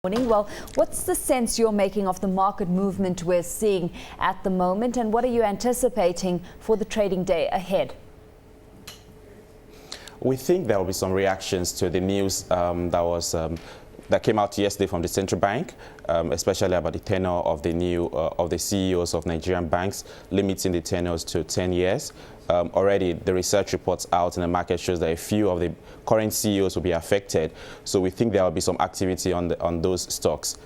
Morning. Well, what's the sense you're making of the market movement we're seeing at the moment, and what are you anticipating for the trading day ahead? We think there will be some reactions to the news that came out yesterday from the central bank, especially about the tenure of the CEOs of Nigerian banks, limiting the tenures to 10 years. Already, the research reports out in the market shows that a few of the current CEOs will be affected. So we think there will be some activity on those stocks.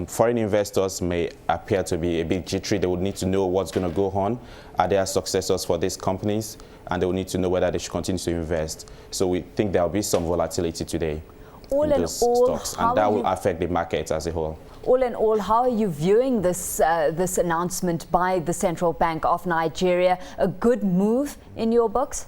Foreign investors may appear to be a bit jittery. They would need to know what's going to go on. Are there successors for these companies? And they will need to know whether they should continue to invest. So we think there will be some volatility today in those stocks, and that will affect the market as a whole. All in all, how are you viewing this announcement by the Central Bank of Nigeria? A good move in your books?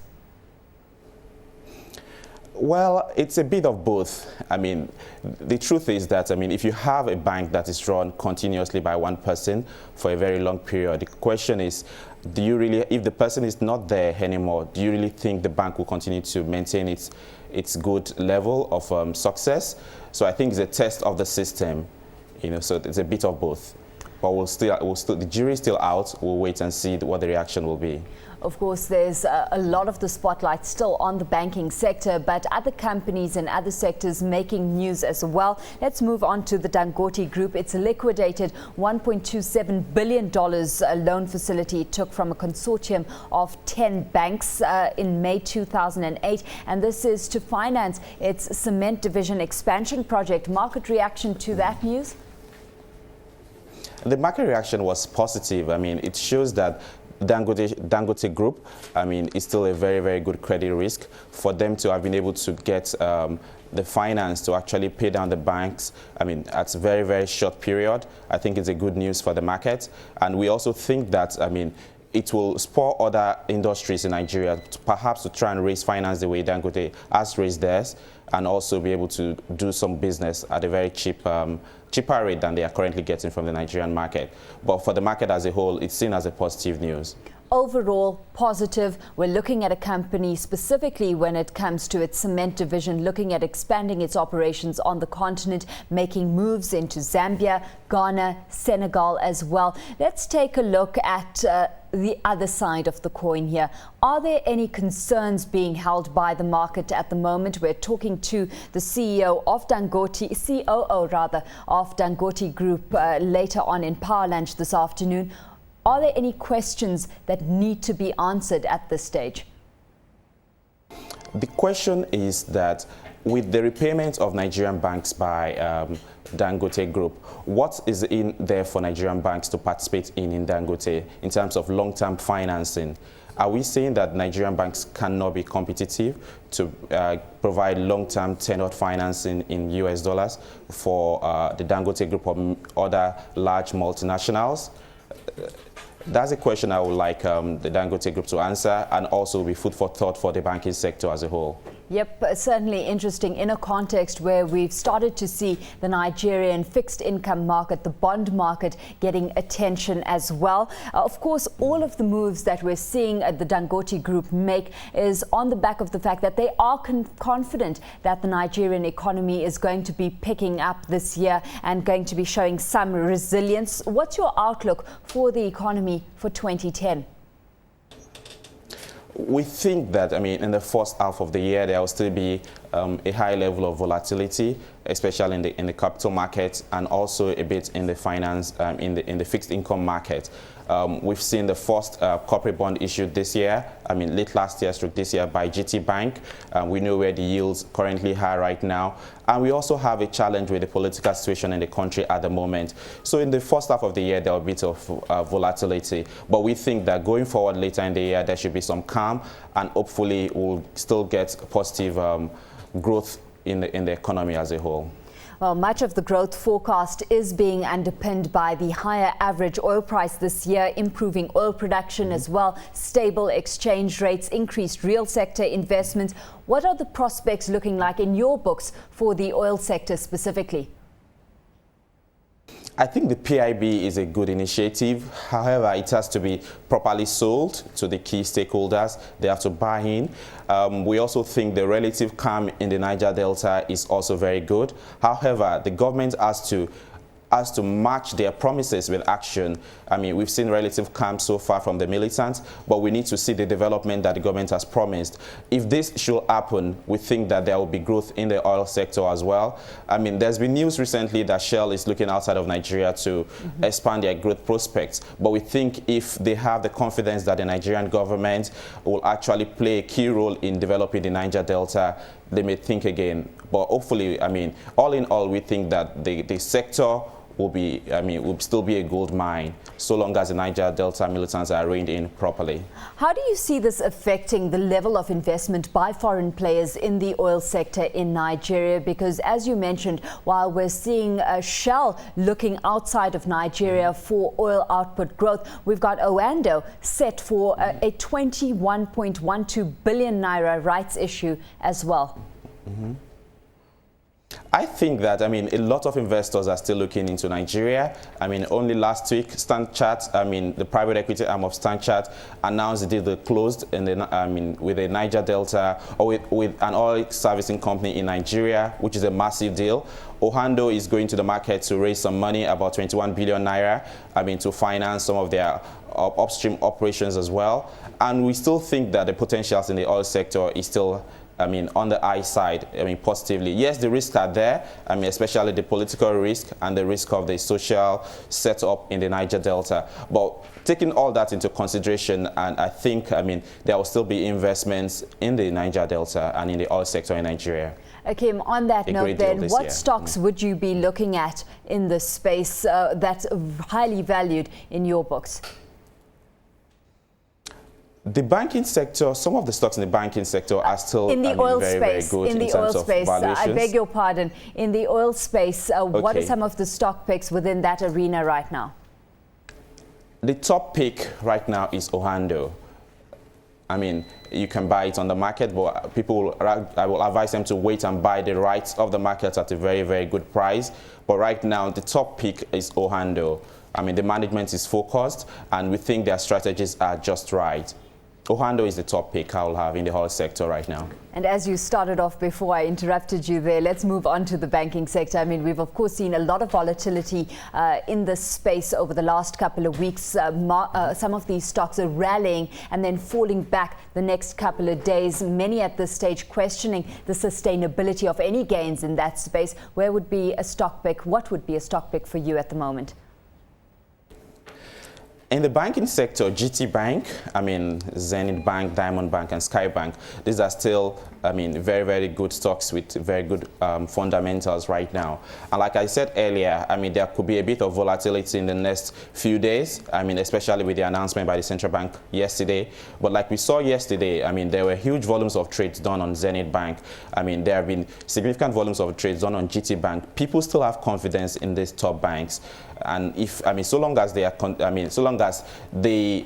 Well, it's a bit of both. I mean, the truth is that, if you have a bank that is run continuously by one person for a very long period, the question is, if the person is not there anymore, do you really think the bank will continue to maintain its good level of success? So I think it's a test of the system, so it's a bit of both. But the jury's still out. We'll wait and see what the reaction will be. Of course, there's a lot of the spotlight still on the banking sector, but other companies and other sectors making news as well. Let's move on to the Dangote Group. It's liquidated $1.27 billion loan facility it took from a consortium of 10 banks in May 2008. And this is to finance its cement division expansion project. Market reaction to that news? The market reaction was positive. It shows that Dangote Group, is still a very, very good credit risk. For them to have been able to get the finance to actually pay down the banks, at a very, very short period, I think it's a good news for the market. And we also think that, it will spur other industries in Nigeria perhaps to try and raise finance the way Dangote has raised theirs, and also be able to do some business at a very cheaper rate than they are currently getting from the Nigerian market. But for the market as a whole, it's seen as a positive news. Overall, positive. We're looking at a company specifically when it comes to its cement division, looking at expanding its operations on the continent, making moves into Zambia, Ghana, Senegal as well. Let's take a look at the other side of the coin here. Are there any concerns being held by the market at the moment? We're talking to the COO of Dangote Group later on in Power Lunch this afternoon. Are there any questions that need to be answered at this stage? The question is that with the repayment of Nigerian banks by Dangote Group, what is in there for Nigerian banks to participate in Dangote in terms of long-term financing? Are we saying that Nigerian banks cannot be competitive to provide long-term tenured financing in US dollars for the Dangote Group or other large multinationals? That's a question I would like the Dangote Group to answer, and also be food for thought for the banking sector as a whole. Yep, certainly interesting in a context where we've started to see the Nigerian fixed income market, the bond market, getting attention as well. Of course, all of the moves that we're seeing the Dangote Group make is on the back of the fact that they are confident that the Nigerian economy is going to be picking up this year and going to be showing some resilience. What's your outlook for the economy for 2010? We think that, in the first half of the year, there will still be a high level of volatility, especially in the capital market, and also a bit in the finance, in the fixed income market. We've seen the first corporate bond issued this year, late last year, this year by GT Bank. We know where the yields currently are right now. And we also have a challenge with the political situation in the country at the moment. So in the first half of the year, there will be a bit of volatility. But we think that going forward later in the year, there should be some calm, and hopefully we'll still get positive growth in the economy as a whole. Well, much of the growth forecast is being underpinned by the higher average oil price this year, improving oil production as well, stable exchange rates, increased real sector investments. What are the prospects looking like in your books for the oil sector specifically? I think the PIB is a good initiative. However, it has to be properly sold to the key stakeholders. They have to buy in. We also think the relative calm in the Niger Delta is also very good. However, the government has to match their promises with action. I mean, we've seen relative calm so far from the militants, but we need to see the development that the government has promised. If this should happen, we think that there will be growth in the oil sector as well. I mean, there's been news recently that Shell is looking outside of Nigeria to expand their growth prospects. But we think if they have the confidence that the Nigerian government will actually play a key role in developing the Niger Delta, they may think again. But hopefully, I mean, all in all, we think that the sector will still be a gold mine so long as the Niger Delta militants are reined in properly. How do you see this affecting the level of investment by foreign players in the oil sector in Nigeria? Because as you mentioned, while we're seeing Shell looking outside of Nigeria for oil output growth, we've got Oando set for a 21.12 billion naira rights issue as well. I think that, I mean, a lot of investors are still looking into Nigeria. I mean, only last week, StanChart, I mean, the private equity arm of StanChart announced the deal closed in the, with the Niger Delta, or with an oil servicing company in Nigeria, which is a massive deal. Oando is going to the market to raise some money, about 21 billion naira, I mean, to finance some of their upstream operations as well. And we still think that the potentials in the oil sector is still, I mean, on the high side, I mean, positively. Yes, the risks are there, I mean, especially the political risk and the risk of the social setup in the Niger Delta. But taking all that into consideration, and I think, I mean, there will still be investments in the Niger Delta and in the oil sector in Nigeria. Akeem, on that note then, what stocks would you be looking at in this space that's highly valued in your books? The banking sector, some of the stocks in the banking sector are still in the oil space. Very good in the oil space, I beg your pardon. In the oil space, what are some of the stock picks within that arena right now? The top pick right now is Oando. I mean, you can buy it on the market, but I will advise them to wait and buy the rights of the market at a very, very good price. But right now, the top pick is Oando. I mean, the management is focused, and we think their strategies are just right. Oando is the top pick I will have in the oil sector right now. And as you started off before I interrupted you there, let's move on to the banking sector. I mean, we've of course seen a lot of volatility in this space over the last couple of weeks. Some of these stocks are rallying and then falling back the next couple of days. Many at this stage questioning the sustainability of any gains in that space. Where would be a stock pick? What would be a stock pick for you at the moment? In the banking sector, GT Bank, I mean, Zenith Bank, Diamond Bank, and Sky Bank, these are still, I mean, very, very good stocks with very good fundamentals right now. And like I said earlier, I mean, there could be a bit of volatility in the next few days, I mean, especially with the announcement by the central bank yesterday. But like we saw yesterday, I mean, there were huge volumes of trades done on Zenith Bank. I mean, there have been significant volumes of trades done on GT Bank. People still have confidence in these top banks. And if, I mean, so long as they are, I mean, so long as the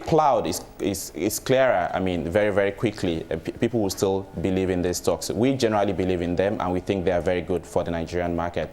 cloud is clearer, I mean, very, very quickly, people will still believe in these stocks. We generally believe in them, and we think they are very good for the Nigerian market.